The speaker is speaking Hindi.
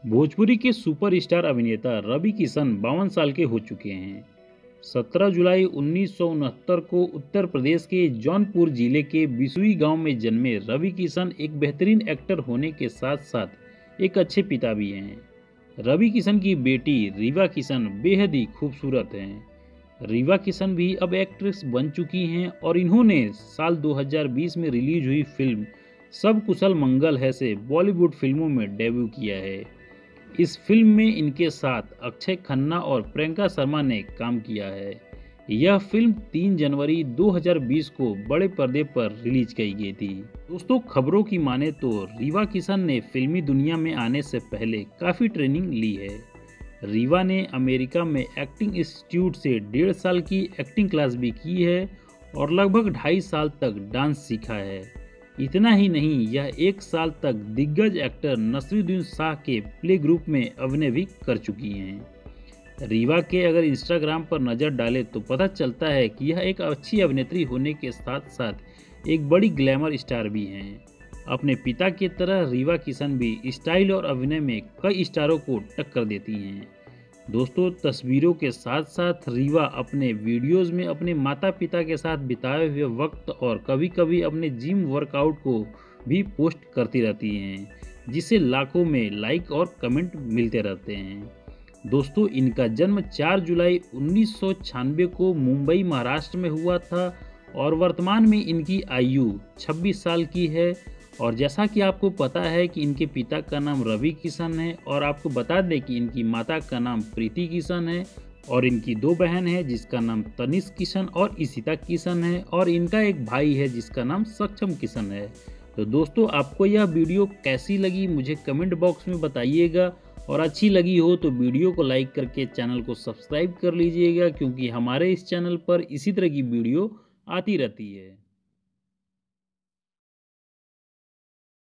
भोजपुरी के सुपरस्टार अभिनेता रवि किशन 52 साल के हो चुके हैं। 17 जुलाई 1969 को उत्तर प्रदेश के जौनपुर जिले के बिसुई गांव में जन्मे रवि किशन एक बेहतरीन एक्टर होने के साथ साथ एक अच्छे पिता भी हैं। रवि किशन की बेटी रीवा किशन बेहद ही खूबसूरत हैं। रीवा किशन भी अब एक्ट्रेस बन चुकी हैं और इन्होंने साल 2020 में रिलीज हुई फिल्म सब कुशल मंगल है से बॉलीवुड फिल्मों में डेब्यू किया है। इस फिल्म में इनके साथ अक्षय खन्ना और प्रियंका शर्मा ने काम किया है। यह फिल्म 3 जनवरी 2020 को बड़े पर्दे पर रिलीज की गई थी। दोस्तों, खबरों की माने तो रीवा किशन ने फिल्मी दुनिया में आने से पहले काफ़ी ट्रेनिंग ली है। रीवा ने अमेरिका में एक्टिंग इंस्टीट्यूट से 1.5 साल की एक्टिंग क्लास भी की है और लगभग 2.5 साल तक डांस सीखा है। इतना ही नहीं, यह 1 साल तक दिग्गज एक्टर नसीरुद्दीन शाह के प्ले ग्रुप में अभिनय भी कर चुकी हैं। रीवा के अगर इंस्टाग्राम पर नज़र डालें तो पता चलता है कि यह एक अच्छी अभिनेत्री होने के साथ साथ एक बड़ी ग्लैमर स्टार भी हैं। अपने पिता की तरह रीवा किशन भी स्टाइल और अभिनय में कई स्टारों को टक्कर देती हैं। दोस्तों, तस्वीरों के साथ साथ रीवा अपने वीडियोस में अपने माता पिता के साथ बिताए हुए वक्त और कभी कभी अपने जिम वर्कआउट को भी पोस्ट करती रहती हैं, जिसे लाखों में लाइक और कमेंट मिलते रहते हैं। दोस्तों, इनका जन्म 4 जुलाई 1996 को मुंबई महाराष्ट्र में हुआ था और वर्तमान में इनकी आयु 26 साल की है। और जैसा कि आपको पता है कि इनके पिता का नाम रवि किशन है और आपको बता दें कि इनकी माता का नाम प्रीति किशन है और इनकी 2 बहन है जिसका नाम तनिष्क किशन और इशिता किशन है और इनका एक भाई है जिसका नाम सक्षम किशन है। तो दोस्तों, आपको यह वीडियो कैसी लगी मुझे कमेंट बॉक्स में बताइएगा और अच्छी लगी हो तो वीडियो को लाइक करके चैनल को सब्सक्राइब कर लीजिएगा, क्योंकि हमारे इस चैनल पर इसी तरह की वीडियो आती रहती है।